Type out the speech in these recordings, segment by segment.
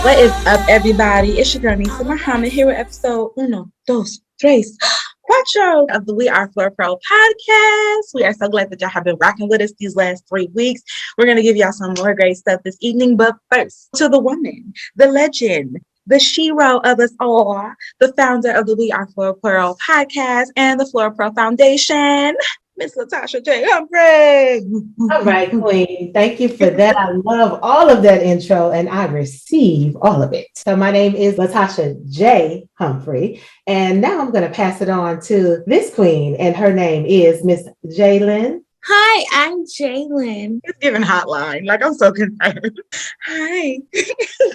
What is up, everybody? It's your girl, Nisa Muhammad, here with episode uno, dos, tres, cuatro of the We Are Flora Pearl podcast. We are so glad that y'all have been rocking with us these last 3 weeks. We're going to give y'all some more great stuff this evening, but first, to the woman, the legend, the shero of us all, the founder of the We Are Flora Pearl podcast and the Flora Pearl Foundation, Miss Latasha J. Humphrey. All right, Queen. Thank you for that. I love all of that intro and I receive all of it. So my name is Latasha J. Humphrey, and now I'm going to pass it on to this queen, and her name is Miss Jalen. Hi, I'm Jalen. It's giving hotline. Like, I'm so concerned. Hi.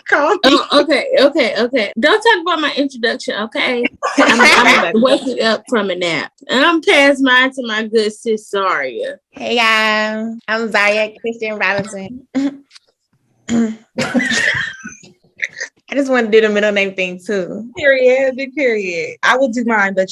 Call me. Oh, okay. Don't talk about my introduction, okay? I'm waking up from a nap. And I'm past mine to my good sis, Zaria. Hey, y'all. I'm Zaria Christian Robinson. I just want to do the middle name thing, too. Period. Big period. I will do mine, but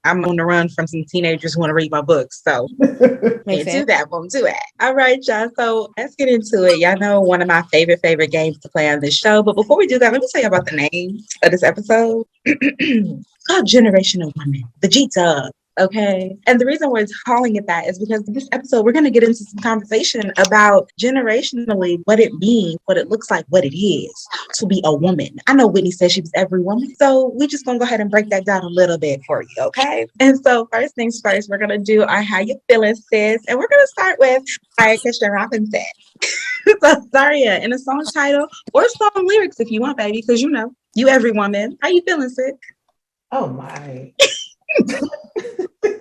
I'm on the run from some teenagers who want to read my books. So can't do that. Won't do it. All right, y'all. So let's get into it. Y'all know one of my favorite games to play on this show. But before we do that, let me tell you about the name of this episode. It's called Generational Women, the G-Dub. Okay. And the reason we're calling it that is because in this episode, we're going to get into some conversation about generationally what it means, what it looks like, what it is to be a woman. I know Whitney said she was every woman. So we just going to go ahead and break that down a little bit for you. Okay. And so first things first, we're going to do our How You Feeling, Sis? And we're going to start with Christian Robinson. So Zaria, in a song title or song lyrics if you want, baby, because you every woman. How you feeling, sis? Oh, my.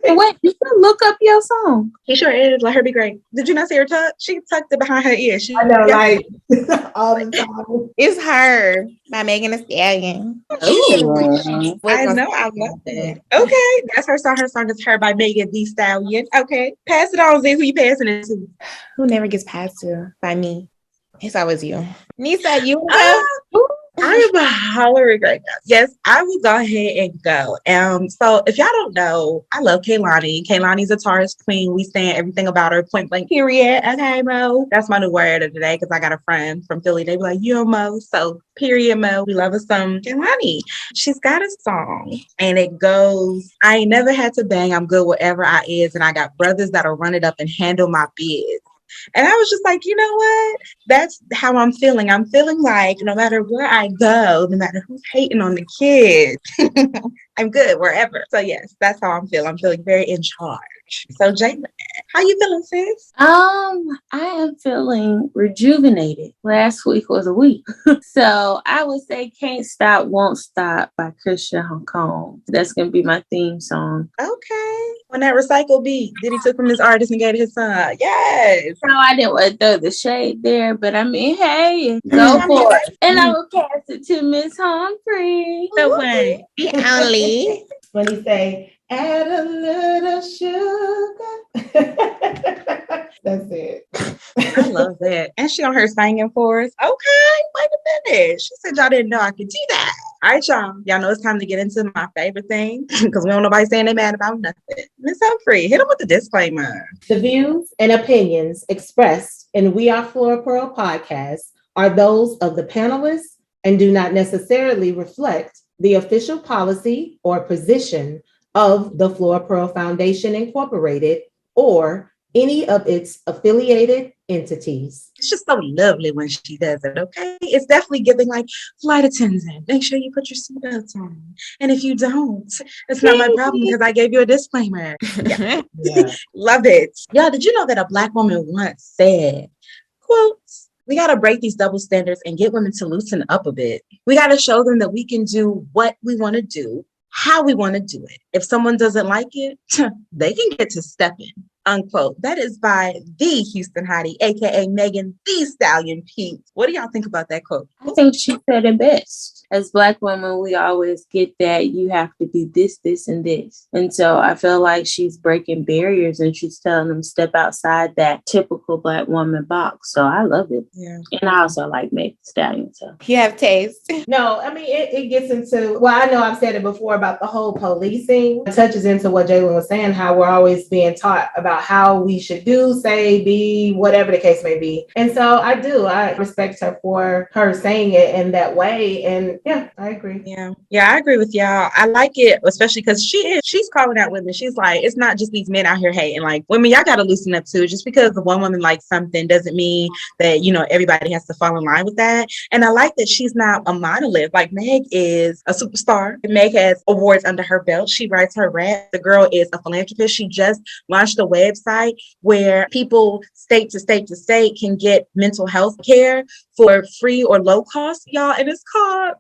Wait, you can look up your song. He sure is. Let her be great. Did you not see her tuck? She tucked it behind her ear. I know, like all the time. It's Her by Megan Thee Stallion. Ooh. I know. I love that. Okay. That's her song. Her song is Her by Megan Thee Stallion. Okay. Pass it on, Z. Who you passing it to? Who never gets passed to by me. It's always you. Nisa, you I am a hollering right now. Yes, I will go ahead and go. So if y'all don't know, I love Kehlani. Kehlani's a Taurus queen. We stand everything about her, point blank, period. Okay, Mo. That's my new word of the day because I got a friend from Philly. They be like, yo, Mo. So, period, Mo. We love us some Kehlani. She's got a song and it goes, I ain't never had to bang. I'm good wherever I is. And I got brothers that'll run it up and handle my biz. And I was just like, you know what? That's how I'm feeling. I'm feeling like no matter where I go, no matter who's hating on the kids, I'm good wherever. So yes, that's how I'm feeling. I'm feeling very in charge. So Jalen, how you feeling, sis? I am feeling rejuvenated. Last week was a week. So I would say Can't Stop, Won't Stop by Christian Hong Kong. That's going to be my theme song. Okay. On that recycle beat, did he took from his artist and gave it his son? Yes. No, I didn't want to throw the shade there, but I mean, hey, go for it. And I will pass it to Miss Humphrey. the one. The only. When he say, add a little sugar. That's it. I love that. And she on her singing for us. Okay, wait a minute. She said y'all didn't know I could do that. All right, y'all. Y'all know it's time to get into my favorite thing because we don't nobody saying they mad about nothing. Miss Humphrey, hit them with the disclaimer. The views and opinions expressed in We Are Flora Pearl podcast are those of the panelists and do not necessarily reflect the official policy or position of the Flora Pearl Foundation Incorporated or any of its affiliated entities. It's just so lovely when she does it, okay? It's definitely giving like flight attendant. Make sure you put your seatbelts on. And if you don't, it's not my problem because I gave you a disclaimer. Yeah. Love it. Y'all, did you know that a Black woman once said, quote, we got to break these double standards and get women to loosen up a bit. We got to show them that we can do what we want to do, how we want to do it. If someone doesn't like it, they can get to stepping, unquote. That is by the Houston Hottie, aka Megan Thee Stallion Pete. What do y'all think about that quote? I think she said it best. As Black women, we always get that you have to do this, this, and this. And so I feel like she's breaking barriers and she's telling them step outside that typical Black woman box. So I love it. Yeah. And I also like Megan Thee Stallion. So You have taste. No, I mean, it gets into, well, I know I've said it before about the whole policing. It touches into what Jalen was saying, how we're always being taught about about how we should do, say, be, whatever the case may be. And so I respect her for her saying it in that way. And yeah, I agree. Yeah, I agree with y'all. I like it, especially because she's calling out women. She's like, it's not just these men out here hating. Like, women, y'all got to loosen up too. Just because the one woman likes something doesn't mean that, everybody has to fall in line with that. And I like that she's not a monolith. Like, Meg is a superstar. Meg has awards under her belt. She writes her rap. The girl is a philanthropist. She just launched a website where people state to state to state can get mental health care for free or low cost, y'all. And it's called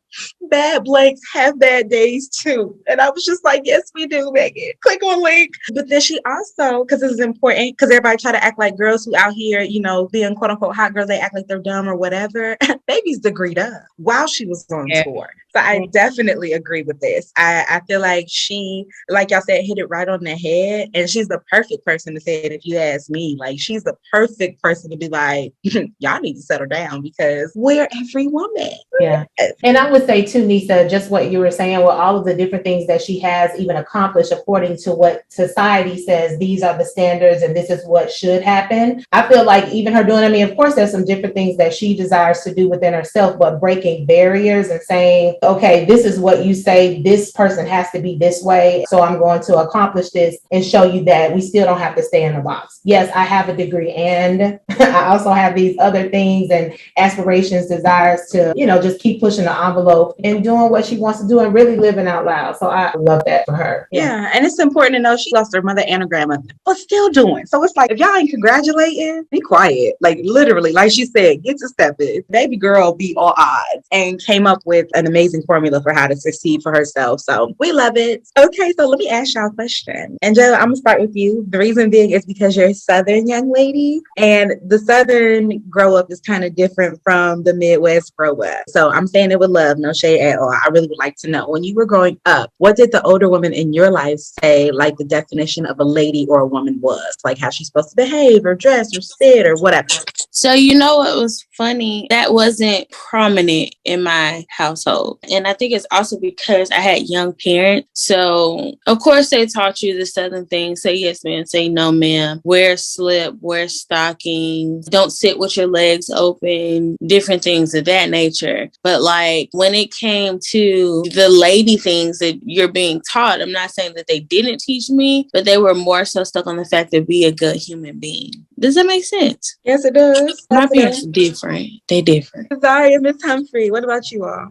Bad Blanks Have Bad Days Too. And I was just like, yes, we do, Megan. Click on link. But then she also, because this is important, because everybody try to act like girls who out here, being quote unquote hot girls, they act like they're dumb or whatever. Baby's degreed up while she was on tour. So I definitely agree with this. I feel like she, like y'all said, hit it right on the head. And she's the perfect person to say it if you ask me. Like, she's the perfect person to be like, y'all need to settle down because we're every woman. Yeah. And I would say too, Nisa, just what you were saying with all of the different things that she has even accomplished according to what society says, these are the standards and this is what should happen. I feel like even her doing, of course, there's some different things that she desires to do within herself, but breaking barriers and saying, okay, this is what you say, this person has to be this way. So I'm going to accomplish this and show you that we still don't have to stay in the box. Yes, I have a degree and I also have these other things and aspirations, desires to, just keep pushing the envelope and doing what she wants to do and really living out loud. So I love that for her. Yeah. And it's important to know she lost her mother and her grandmother, but still doing. So it's like, if y'all ain't congratulating, be quiet. Like, literally, like she said, get to stepping. Baby girl beat all odds and came up with an amazing formula for how to succeed for herself. So we love it. Okay. So let me ask y'all a question. Angela, I'm gonna start with you. The reason being is because you're a Southern young lady, and the Southern grow up is kind of different from the Midwest grow up. So I'm saying it with love, no shade at all. I really would like to know, when you were growing up, what did the older women in your life say, like the definition of a lady or a woman was? Like how she's supposed to behave or dress or sit or whatever. So what was funny? That wasn't prominent in my household. And I think it's also because I had young parents. So of course they taught you the Southern things. Say yes, ma'am. Say no, ma'am. Wear slip, wear stockings. Don't sit with your legs open. Different things of that nature. But like when it came to the lady things that you're being taught, I'm not saying that they didn't teach me, but they were more so stuck on the fact to be a good human being. Does that make sense? Yes, it does. My parents are different. They different. Sorry, Miss Humphrey. What about you all?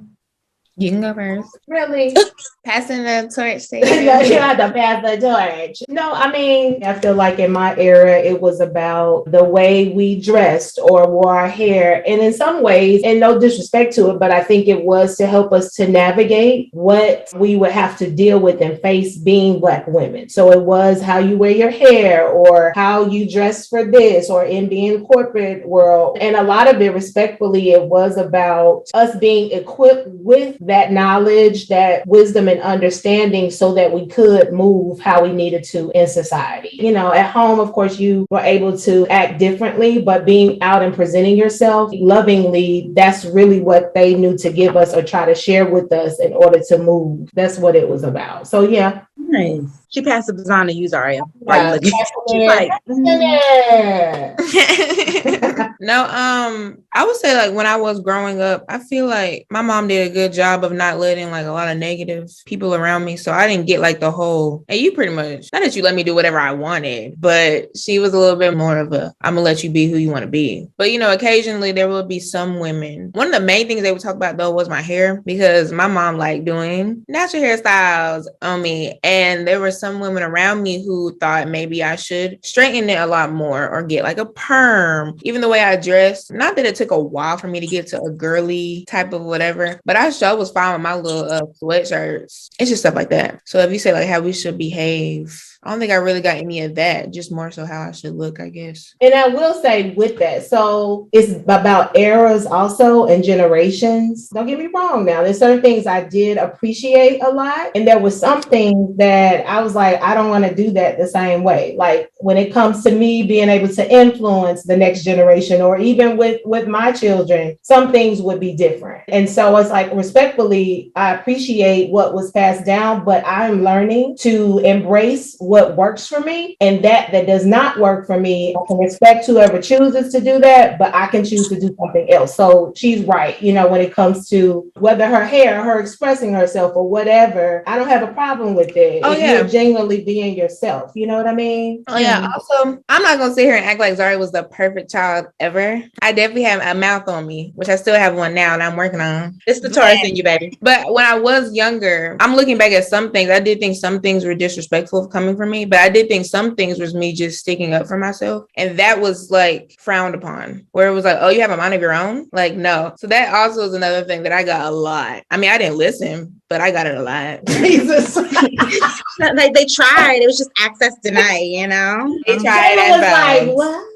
You can go first. Really? Passing the torch to you. You had to pass the torch. No, I feel like in my era, it was about the way we dressed or wore our hair. And in some ways, and no disrespect to it, but I think it was to help us to navigate what we would have to deal with and face being Black women. So it was how you wear your hair or how you dress for this or in the corporate world. And a lot of it, respectfully, it was about us being equipped with that knowledge, that wisdom and understanding so that we could move how we needed to in society. At home, of course, you were able to act differently, but being out and presenting yourself lovingly, that's really what they knew to give us or try to share with us in order to move. That's what it was about. So yeah. Nice. She passed the baton to you, Zaria. Yeah, No, I would say like when I was growing up, I feel like my mom did a good job of not letting like a lot of negative people around me. So I didn't get like the whole, hey, you pretty much, not that you let me do whatever I wanted, but she was a little bit more of a, I'm gonna let you be who you want to be. But occasionally there will be some women. One of the main things they would talk about though was my hair, because my mom liked doing natural hairstyles on me. And there were some women around me who thought maybe I should straighten it a lot more or get like a perm. Even the way I dressed, not that it took a while for me to get to a girly type of whatever, but I sure was fine with my little sweatshirts. It's just stuff like that. So if you say like how we should behave, I don't think I really got any of that, just more so how I should look, I guess. And I will say with that, so it's about eras also and generations. Don't get me wrong now. There's certain things I did appreciate a lot. And there was something that I was like, I don't want to do that the same way. Like when it comes to me being able to influence the next generation or even with my children, some things would be different. And so it's like, respectfully, I appreciate what was passed down, but I'm learning to embrace what works for me, and that does not work for me. I can respect whoever chooses to do that, but I can choose to do something else. So she's right, when it comes to whether her hair, her expressing herself or whatever, I don't have a problem with it. Oh, if yeah. You're genuinely being yourself. You know what I mean? Oh, yeah. Also, I'm not going to sit here and act like Zari was the perfect child ever. I definitely have a mouth on me, which I still have one now and I'm working on. It's the Taurus in you, baby. But when I was younger, I'm looking back at some things. I did think some things were disrespectful coming from me, but I did think some things was me just sticking up for myself. And that was like frowned upon, where it was like, oh, you have a mind of your own? Like, no. So that also is another thing that I got a lot. I mean, I didn't listen, but I got it a lot. Jesus. They tried. It was just access denied, They tried. Jayla was like, what?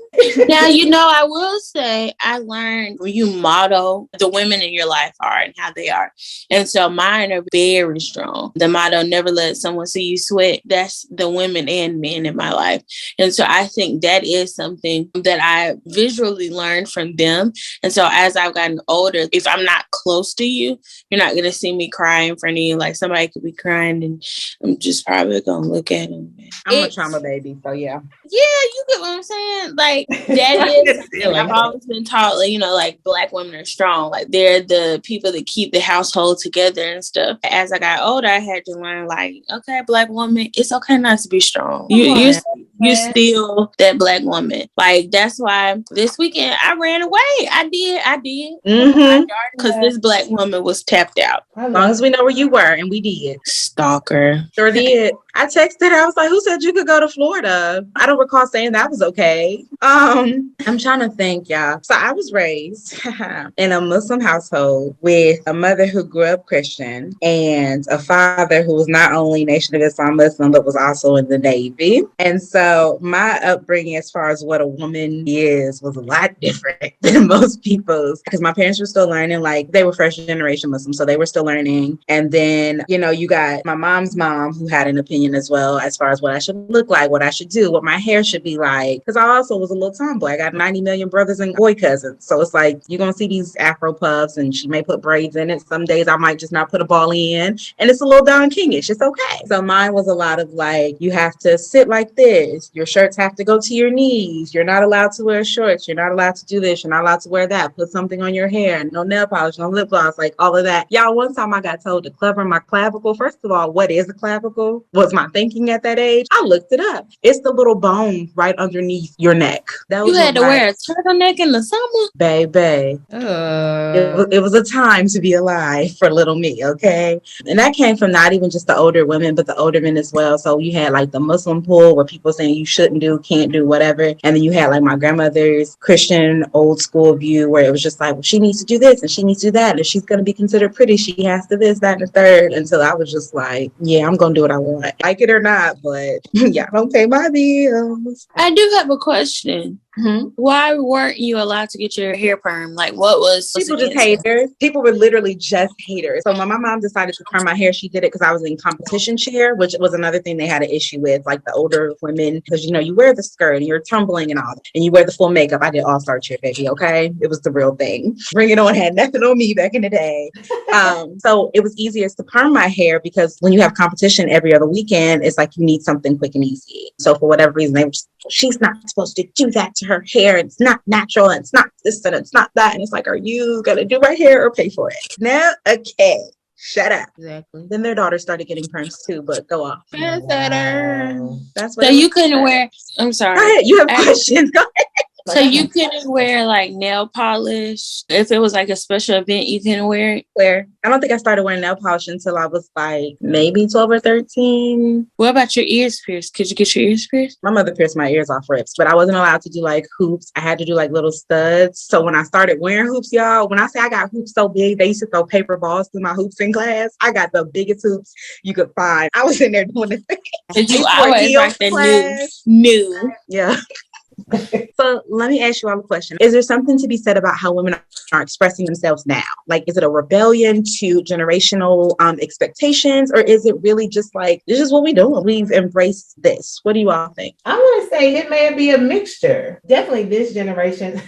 Now, I will say I learned you model the women in your life are and how they are. And so mine are very strong. The motto, never let someone see you sweat. That's the women and men in my life. And so I think that is something that I visually learned from them. And so as I've gotten older, if I'm not close to you, you're not going to see me cry in front of you. Like somebody could be crying and I'm just probably going to look at them. I'm a trauma baby, so yeah. Yeah, you get what I'm saying? Like, that is, I've always been taught, like Black women are strong. Like, they're the people that keep the household together and stuff. As I got older, I had to learn, like, okay, Black woman, it's okay not to be strong. You're still that Black woman. Like, that's why this weekend I ran away. I did. Mm-hmm. Because this Black woman was tapped out. As long as we know where you were, and we did. Stalker. Sure did. I texted her. I was like, who said you could go to Florida? I don't recall saying that was okay. I'm trying to think, y'all. So I was raised in a Muslim household with a mother who grew up Christian and a father who was not only Nation of Islam Muslim, but was also in the Navy. And so my upbringing as far as what a woman is was a lot different than most people's, because my parents were still learning. Like, they were first generation Muslim, so they were still learning. And then, you got my mom's mom who had an opinion as well as far as what I should look like, what I should do, what my hair should be like. Because I also was a little tomboy. I got 90 million brothers and boy cousins. So it's like, you're going to see these Afro puffs and she may put braids in it. Some days I might just not put a ball in. And it's a little Don Kingish. It's okay. So mine was a lot of like, you have to sit like this. Your shirts have to go to your knees. You're not allowed to wear shorts. You're not allowed to do this. You're not allowed to wear that. Put something on your hair. No nail polish, no lip gloss, like all of that. Y'all, one time I got told to cover my clavicle. First of all, what is a clavicle? Was my thinking at that age? I looked it up. It's the little bone right underneath your neck. You had to wear a turtleneck in the summer? Baby. It was a time to be alive for little me, okay? And that came from not even just the older women, but the older men as well. So you had like the Muslim pool where people saying you shouldn't do, can't do, whatever. And then you had like my grandmother's Christian old school view where it was just like, well, she needs to do this and she needs to do that. And if she's going to be considered pretty, she has to this, that, and the third. Until I was just like, yeah, I'm going to do what I want. Like it or not, but y'all don't pay my bills. I do have a question. Mm-hmm. Why weren't you allowed to get your hair perm? Like, what was people just haters? People were literally just haters. So when my mom decided to perm my hair, she did it because I was in competition chair, which was another thing they had an issue with, like the older women, because you wear the skirt and you're tumbling and all, and you wear the full makeup. I did all-star chair, baby. Okay, it was the real thing. Bring It On had nothing on me back in the day. So it was easiest to perm my hair because when you have competition every other weekend, it's like you need something quick and easy. So for whatever reason, they were just, she's not supposed to do that to her hair. It's not natural and it's not this and it's not that. And it's like, are you gonna do my hair or pay for it? No, okay. Shut up. Exactly. Then their daughter started getting perms too, but go off. Wow. That's what so you couldn't wear. I'm sorry. Go ahead. You have questions. Go ahead. So you couldn't wear like nail polish if it was like a special event. You couldn't wear it. I don't think I started wearing nail polish until I was like maybe 12 or 13. What about your ears pierced? Could you get your ears pierced? My mother pierced my ears off rips, but I wasn't allowed to do like hoops. I had to do like little studs. So when I started wearing hoops, y'all, when I say I got hoops so big, they used to throw paper balls through my hoops in class. I got the biggest hoops you could find. I was in there doing the thing. Did you always like the new? Yeah. So let me ask you all a question. Is there something to be said about how women are expressing themselves now? Like, is it a rebellion to generational expectations, or is it really just like, this is what we do and we've embraced this? What do you all think? I want to say it may be a mixture. Definitely this generation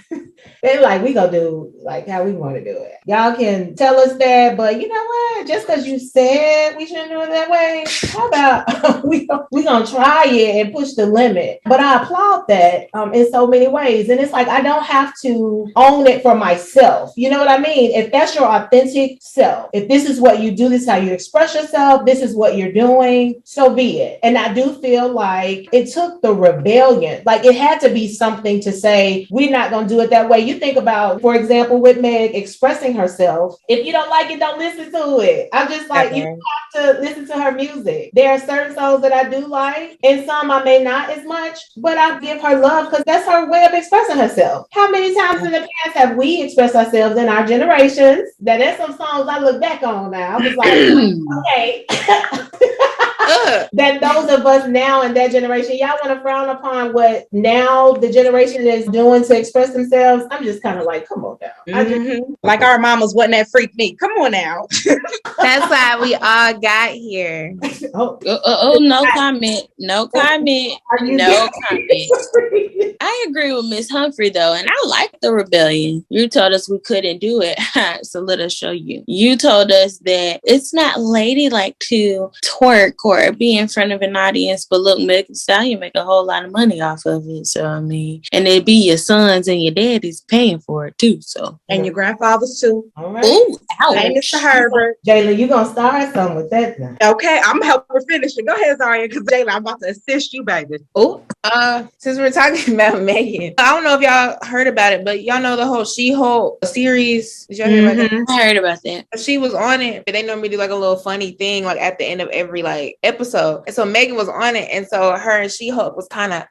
They're like, we gonna do like how we want to do it. Y'all can tell us that, but you know what? Just because you said we shouldn't do it that way, how about we gonna try it and push the limit? But I applaud that in so many ways. And it's like, I don't have to own it for myself. You know what I mean? If that's your authentic self, if this is what you do, this is how you express yourself, this is what you're doing, so be it. And I do feel like it took the rebellion. Like it had to be something to say, we're not going to do it that way. You think about, for example, with Meg expressing herself. If you don't like it, don't listen to it. I'm just like, you have to listen to her music. There are certain songs that I do like, and some I may not as much, but I give her love because that's her way of expressing herself. How many times in the past have we expressed ourselves in our generations? There's some songs I look back on now. I was like, okay. That those of us now in that generation, y'all want to frown upon what now the generation is doing to express themselves. I'm just kind of like, come on now. Like our mamas wasn't that freak me. Come on now. That's why we all got here. No comment. No comment. No comment. I agree with Miss Humphrey though, and I like the rebellion. You told us we couldn't do it, so let us show you. You told us that it's not ladylike to twerk or be in front of an audience, but look, Megan Thee Stallion make a whole lot of money off of it. So I mean, and it'd be your sons and your daddies paying for it too. So and your grandfathers too. All right. Ooh, hey, Mr. Herbert. Jayla, you gonna start something with that now? Okay, I'm gonna help her finish it. Go ahead, Zaria, because Jayla, I'm about to assist you, baby. Oh, since we're talking about Megan, I don't know if y'all heard about it, but y'all know the whole She-Hulk series. Did y'all hear about that? I heard about that. She was on it. They normally do like a little funny thing like at the end of every like episode. And so Megan was on it. And so her and She-Hulk was kind of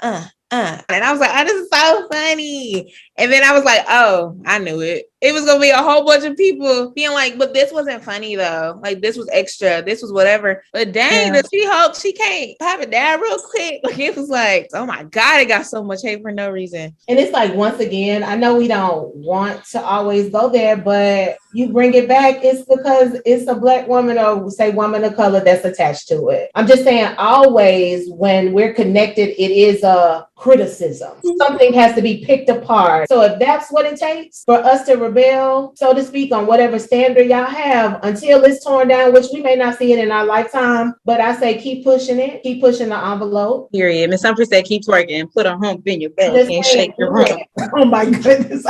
and I was like, oh, this is so funny. And then I was like, oh, I knew it. It was gonna be a whole bunch of people being like, but this wasn't funny though. Like this was extra. This was whatever. But dang, the She-Hulk, she can't have it down real quick. Like it was like, oh my God, it got so much hate for no reason. And it's like, once again, I know we don't want to always go there, but you bring it back, it's because it's a Black woman or say woman of color that's attached to it. I'm just saying, always when we're connected, it is a criticism. Something has to be picked apart. So if that's what it takes for us to rebel, so to speak, on whatever standard y'all have until it's torn down, which we may not see it in our lifetime, but I say keep pushing it, keep pushing the envelope. Period. Miss Humphrey said keep twerking, put a hump in your belly and shake your rump. Oh my goodness.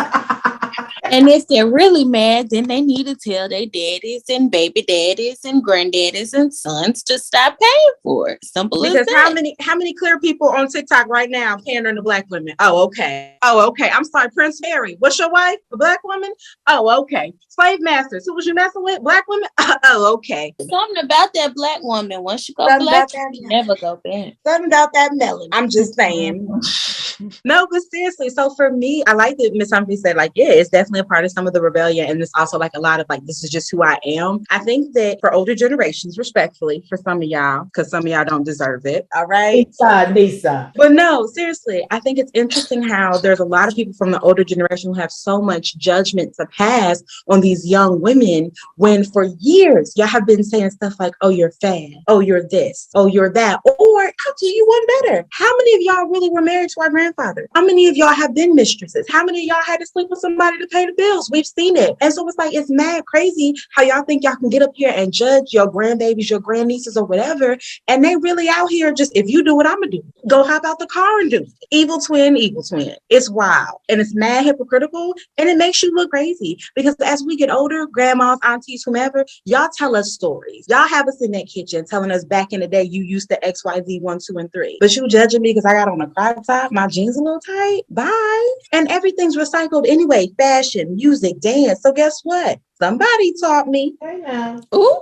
And if they're really mad, then they need to tell their daddies and baby daddies and granddaddies and sons to stop paying for it. Simple as that. Because how many clear people on TikTok right now pandering to Black women? Oh, okay. I'm sorry, Prince Harry. What's your wife? A Black woman? Oh, okay. Slave masters. Who was you messing with? Black women? Oh, okay. Something about that Black woman. Once you go Black, you never go back. Something about that melon. I'm just saying. No, but seriously. So for me, I like that Miss Humphrey said, like, yeah, it's definitely a part of some of the rebellion. And it's also like a lot of like, this is just who I am. I think that for older generations, respectfully, for some of y'all, because some of y'all don't deserve it. All right. Nisa. But no, seriously, I think it's interesting how there's a lot of people from the older generation who have so much judgment to pass on these young women when for years y'all have been saying stuff like, oh, you're fat. Oh, you're this. Oh, you're that. Or I'll do you one better. How many of y'all really were married to our grandfather? How many of y'all have been mistresses? How many of y'all had to sleep with somebody to pay the bills? We've seen it. And so it's like, it's mad crazy how y'all think y'all can get up here and judge your grandbabies, your grandnieces or whatever. And they really out here just, if you do what I'm going to do, go hop out the car and do it. Evil twin. It's wild. And it's mad hypocritical. And it makes you look crazy because as we get older, grandmas, aunties, whomever, y'all tell us stories. Y'all have us in that kitchen telling us back in the day, you used to XYZ 1, 2, and 3. But you judging me because I got on a crop top, my jeans a little tight. Bye. And everything's recycled anyway. Fashion, music, dance. So guess what? Somebody taught me. Ooh.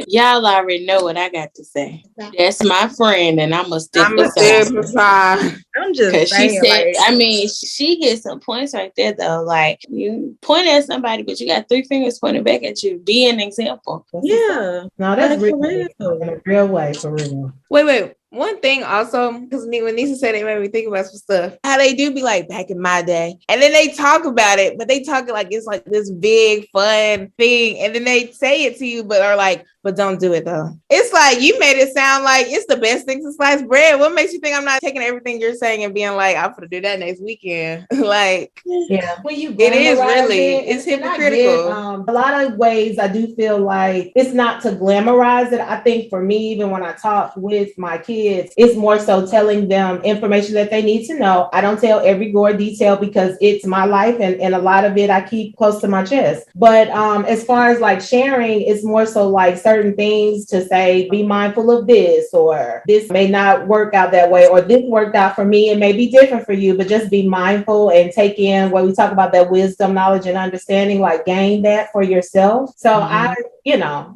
Y'all already know what I got to say. That's my friend, and I'm a stick beside. I'm just saying. She said, I mean, she hit some points right there, though. Like, you point at somebody, but you got 3 fingers pointing back at you. Be an example. Yeah. No, that's real. In a real way, for real. Wait. One thing also, because when Nisa said it made me think about some stuff, how they do be like back in my day. And then they talk about it, but they talk it like it's like this big fun thing. And then they say it to you, but are like, but don't do it though. It's like you made it sound like it's the best thing to slice bread. What makes you think I'm not taking everything you're saying and being like, I'm gonna do that next weekend? Like, yeah, when you it is really, it's hypocritical. A lot of ways I do feel like it's not to glamorize it. I think for me, even when I talk with my kids, it's more so telling them information that they need to know. I don't tell every gore detail because it's my life, and a lot of it I keep close to my chest. But as far as like sharing, it's more so like certain things to say, be mindful of this, or this may not work out that way, or this worked out for me. It may be different for you, but just be mindful and take in what we talk about, that wisdom, knowledge, and understanding, like gain that for yourself. So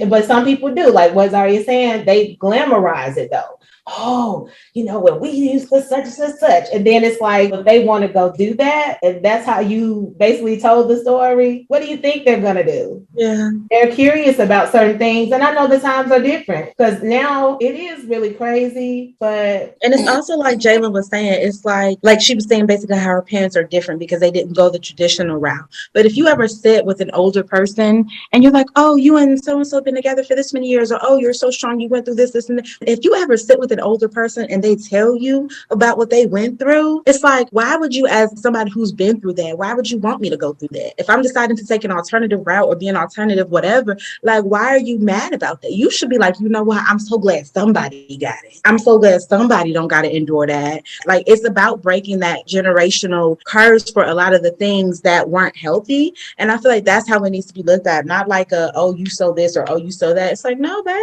but some people do, like what Zaria saying, they glamorize it though. Oh, when we use for such and such. And then it's like, if they want to go do that, and that's how you basically told the story, what do you think they're going to do? Yeah. They're curious about certain things. And I know the times are different because now it is really crazy, but. And it's also like Jalen was saying, it's like she was saying basically how her parents are different because they didn't go the traditional route. But if you ever sit with an older person and you're like, oh, you and so-and-so been together for this many years, or, oh, you're so strong, you went through this, and that. If you ever sit with an older person and they tell you about what they went through, it's like, why would you, as somebody who's been through that, why would you want me to go through that? If I'm deciding to take an alternative route or be an alternative whatever, like, why are you mad about that? You should be like, you know what? I'm so glad somebody got it. I'm so glad somebody don't got to endure that. Like, it's about breaking that generational curse for a lot of the things that weren't healthy. And I feel like that's how it needs to be looked at. Not like oh, you so this or oh, you so that. It's like, no, baby,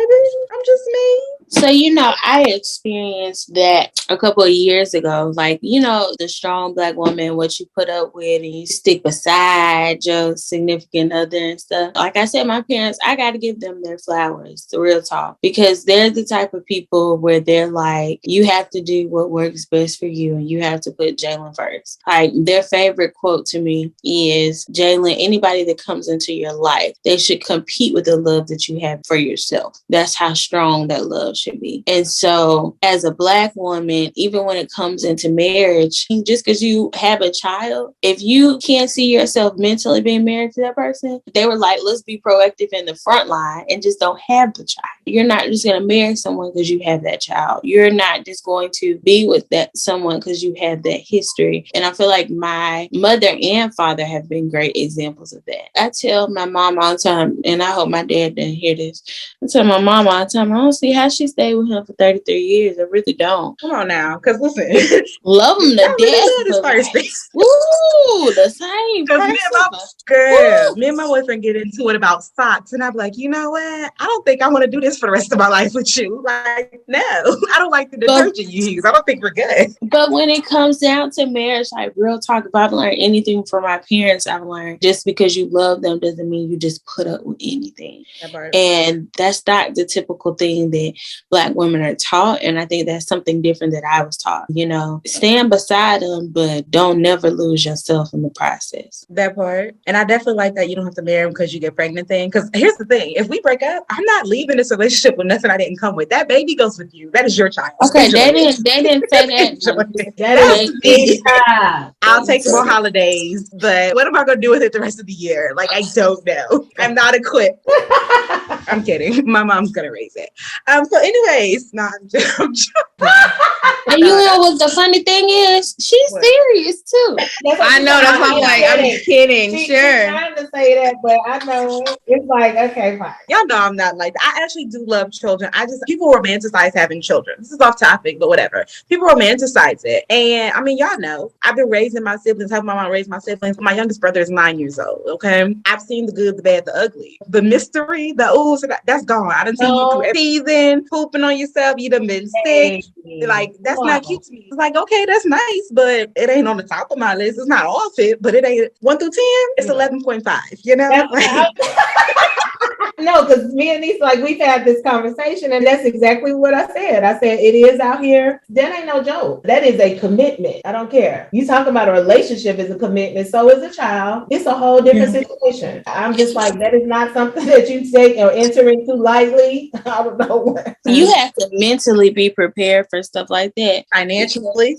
I'm just me. So, I experienced that a couple of years ago. Like, the strong Black woman, what you put up with and you stick beside your significant other and stuff. Like I said, my parents, I got to give them their flowers, the real talk, because they're the type of people where they're like, you have to do what works best for you and you have to put Jalen first. Like, their favorite quote to me is, Jalen, anybody that comes into your life, they should compete with the love that you have for yourself. That's how strong that love should be. And so as a Black woman, even when it comes into marriage, just because you have a child, if you can't see yourself mentally being married to that person, they were like, let's be proactive in the front line and just don't have the child. You're not just going to marry someone because you have that child. You're not just going to be with that someone because you have that history. And I feel like my mother and father have been great examples of that. I tell my mom all the time, and I hope my dad didn't hear this, I tell my mom all the time, I don't see how she stayed with him for 33 years. I really don't. Come on now, because listen, love him to death. Really love this person. Ooh, the same person. Me and my boyfriend get into it about socks, and I'm like, you know what? I don't think I want to do this for the rest of my life with you. Like, no, I don't like the detergent you use. I don't think we're good. But when it comes down to marriage, like real talk, if I've learned anything from my parents, I've learned just because you love them doesn't mean you just put up with anything. And that's not the typical thing that Black women are taught. And I think that's something different that I was taught. Stand beside them, but don't never lose yourself in the process. That part. And I definitely like that you don't have to marry him because you get pregnant thing. Because here's the thing. If we break up, I'm not leaving this relationship with nothing I didn't come with. That baby goes with you. That is your child. Okay, they didn't say that. That's me. I'll take some more holidays, but what am I going to do with it the rest of the year? Like, I don't know. I'm not equipped. I'm kidding. My mom's going to raise it. So anyways, I'm joking. And you know what the funny thing is? She's serious too. I know, that's why I'm like, I'm kidding. She's trying to say that, but I know it's like, okay, fine. Y'all know I'm not like that. I actually do love children. People romanticize having children. This is off topic, but whatever. People romanticize it. And I mean, y'all know, I've been raising my siblings, helping my mom raise my siblings. My youngest brother is 9 years old, okay? I've seen the good, the bad, the ugly. The mystery, the oohs, that's gone. I done seen you through every season, pooping on yourself, you done been sick. Like, that's not cute to me. It's like, okay, that's nice, but it ain't on the top of my list. It's not off it, but it ain't 1 through 10. It's 11.5, you know? No, because me and Nisa, like, we've had this conversation, and that's exactly what I said. I said, it is out here. That ain't no joke. That is a commitment. I don't care. You talk about a relationship as a commitment. So is a child. It's a whole different situation. I'm just like, that is not something that you take or enter into lightly. I don't know what. You have to mentally be prepared for stuff like that. that. Financially.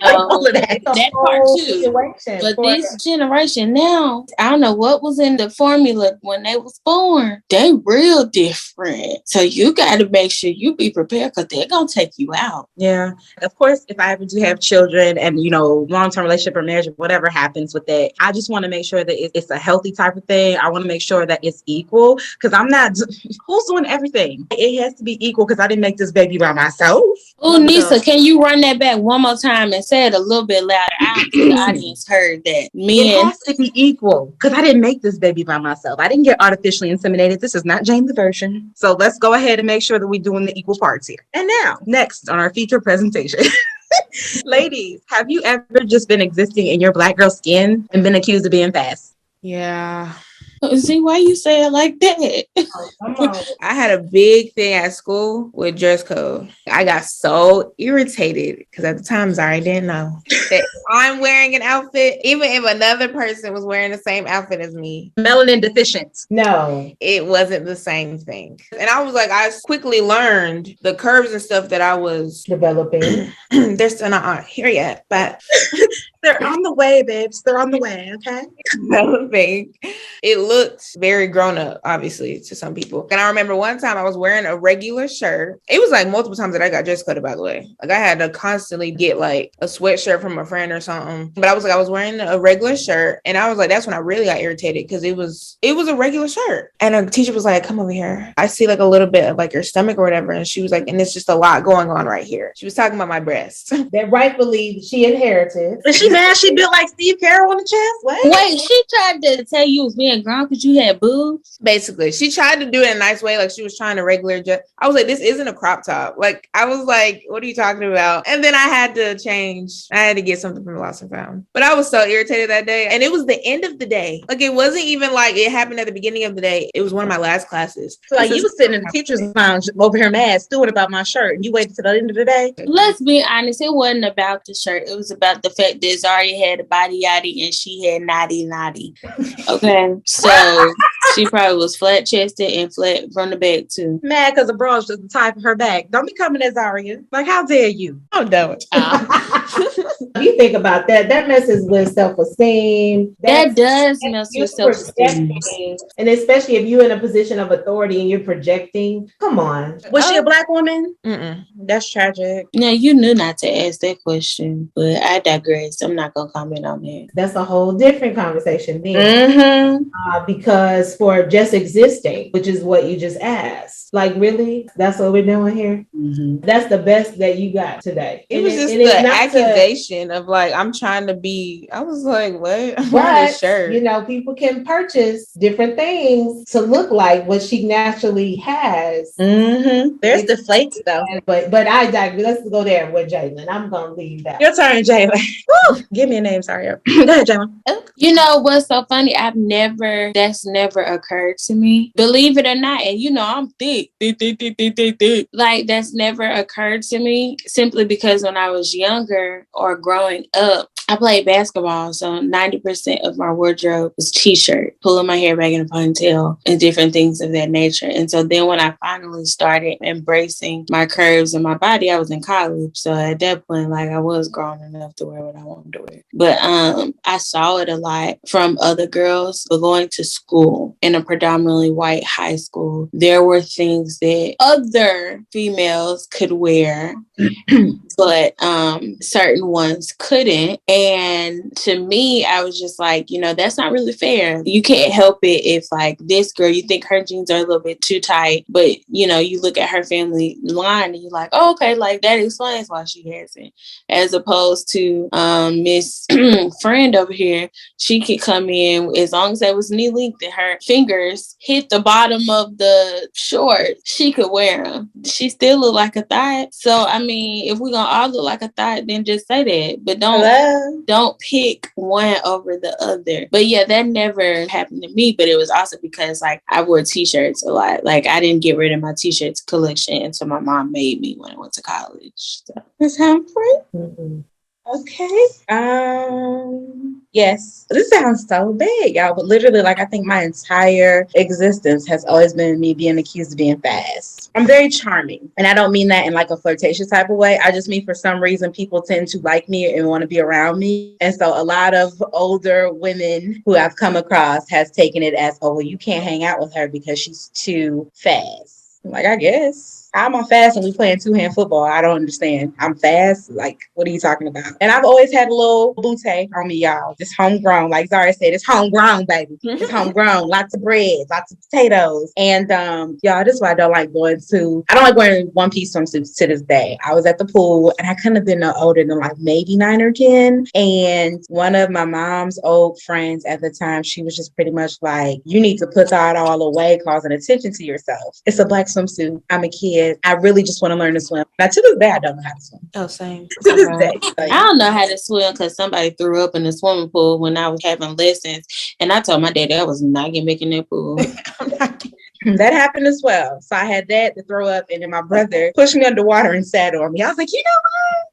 All of that. That part too. But this generation now, I don't know what was in the formula when they was born. They real different. So you got to make sure you be prepared because they're going to take you out. Yeah. Of course, if I ever do have children and, long-term relationship or marriage, whatever happens with that, I just want to make sure that it's a healthy type of thing. I want to make sure that it's equal because I'm not, who's doing everything? It has to be equal because I didn't make this baby by myself. Oh, Nisa, can you run that back one more time and say it a little bit louder? I don't think the audience heard that. It has to be equal because I didn't make this baby by myself. I didn't get artificially inseminated. This is not Jane the Virgin. So let's go ahead and make sure that we're doing the equal parts here. And now, next on our feature presentation. Ladies, have you ever just been existing in your Black girl skin and been accused of being fast? Yeah. See, why you say it like that? I had a big thing at school with dress code. I got so irritated because at the time, I didn't know that I'm wearing an outfit, even if another person was wearing the same outfit as me. Melanin deficient. No. It wasn't the same thing. And I was like, I quickly learned the curves and stuff that I was developing. They're still not here yet, but they're on the way, babes. They're on the way, okay? Developing. It looked very grown up, obviously, to some people. And I remember one time I was wearing a regular shirt. It was like multiple times that I got dress coded, by the way. Like I had to constantly get like a sweatshirt from a friend or something. But I was wearing a regular shirt. And I was like, that's when I really got irritated because it was a regular shirt. And a teacher was like, come over here. I see like a little bit of like your stomach or whatever. And she was like, and it's just a lot going on right here. She was talking about my breasts. That rightfully she inherited. Is she mad she built like Steve Carroll on the chest? What? Wait, she tried to tell you was being grown because you had boobs? Basically, she tried to do it in a nice way. Like she was trying to regular adjust. I was like, this isn't a crop top. Like, I was like, what are you talking about? And then I had to change. I had to get something from Lost and Found. But I was so irritated that day. And it was the end of the day. Like, it wasn't even like it happened at the beginning of the day. It was one of my last classes. So like you was sitting in the teacher's lounge over here mad, stewing about my shirt. And you waited till the end of the day? Let's be honest. It wasn't about the shirt. It was about the fact that Zari had a body yaddy and she had naughty. Okay. So she probably was flat chested and flat from the back too. Mad because the bra is just the type of her back. Don't be coming as Zaria. Like, how dare you? Oh, no. You think about that. That messes with self-esteem. That does mess with self-esteem. And especially if you're in a position of authority and you're projecting. Come on. Was she a Black woman? Mm-mm. That's tragic. Now, you knew not to ask that question, but I digress. I'm not going to comment on that. That's a whole different conversation then. Mm-hmm. Because for just existing, which is what you just asked, like, really? That's what we're doing here? Mm-hmm. That's the best that you got today. It was just the accusation of like, I'm trying to be, I was like, what? I'm wearing a shirt. You know, people can purchase different things to look like what she naturally has. Mm-hmm. There's the flakes though. But I digress. Let's go there with Jalen. I'm going to leave that. Your turn, Jalen. Give me a name, sorry. Go ahead, Jalen. You know what's so funny? That's never occurred to me. Believe it or not, and you know I'm thick. Like that's never occurred to me simply because when I was younger or growing up, I played basketball, so 90% of my wardrobe was t-shirt, pulling my hair back in a ponytail and different things of that nature. And so then when I finally started embracing my curves and my body, I was in college. So at that point, like I was grown enough to wear what I wanted to wear. But I saw it a lot from other girls. But going to school in a predominantly white high school, there were things that other females could wear, but certain ones couldn't. And to me, I was just like, you know, that's not really fair. You can't help it if like this girl, you think her jeans are a little bit too tight, but you know, you look at her family line and you're like, oh, okay, like that explains why she has it. As opposed to Miss Friend over here, she could come in as long as that was knee length and her fingers hit the bottom of the shorts, she could wear them. She still look like a thigh. So I mean, if we're gonna all look like a thigh, then just say that. But don't pick one over the other. But yeah, that never happened to me. But it was also because like I wore t-shirts a lot. Like I didn't get rid of my t-shirts collection until my mom made me when I went to college. So. Miss Humphrey? Mm-hmm. Okay. Yes. This sounds so big, y'all. But literally, like, I think my entire existence has always been me being accused of being fast. I'm very charming. And I don't mean that in like a flirtatious type of way. I just mean for some reason people tend to like me and want to be around me. And so a lot of older women who I've come across has taken it as, oh, well, you can't hang out with her because she's too fast. I'm like, I guess. I'm on fast and we playing two-hand football. I don't understand. I'm fast. Like, what are you talking about? And I've always had a little bootay on me, y'all. Just homegrown. Like Zara said, it's homegrown, baby. It's homegrown. Lots of bread, lots of potatoes. And y'all, this is why I don't like wearing one-piece swimsuits to this day. I was at the pool and I couldn't have been no older than like maybe 9 or 10. And one of my mom's old friends at the time, she was just pretty much like, you need to put that all away, causing attention to yourself. It's a black swimsuit. I'm a kid. I really just want to learn to swim. Now, to this day, I don't know how to swim. Oh, same. To this day. I don't know how to swim because somebody threw up in the swimming pool when I was having lessons. And I told my dad I was not getting back in that pool. That happened as well. So I had that to throw up, and then my brother pushed me underwater and sat on me. I was like, you know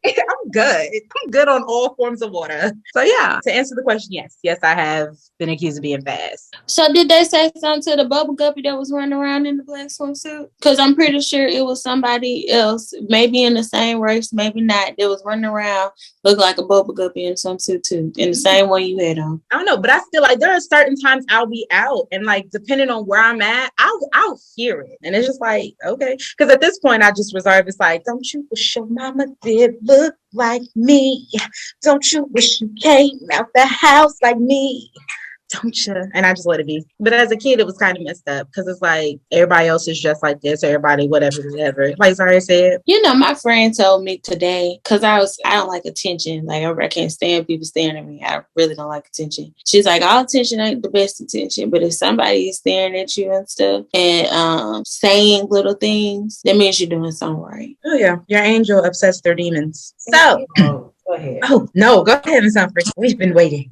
what? I'm good. I'm good on all forms of water. So yeah, to answer the question, yes. Yes, I have been accused of being fast. So did they say something to the bubble guppy that was running around in the black swimsuit? Because I'm pretty sure it was somebody else, maybe in the same race, maybe not, that was running around, looked like a bubble guppy in a swimsuit too, in the same one you had on. I don't know, but I still like, there are certain times I'll be out and like, depending on where I'm at, I'll hear it. And it's just like, okay. Because at this point, I just reserve, it's like, don't you wish your mama did look like me? Don't you wish you came out the house like me? Don't you? And I just let it be. But as a kid, it was kind of messed up because it's like everybody else is just like this, everybody, whatever. Like Zara said. You know, my friend told me today, because I don't like attention. Like, I can't stand people staring at me. I really don't like attention. She's like, all attention ain't the best attention. But if somebody is staring at you and stuff and saying little things, that means you're doing something right. Oh, yeah. Your angel upsets their demons. So. Go ahead. Oh, no. Go ahead, Ms. Humphrey. We've been waiting.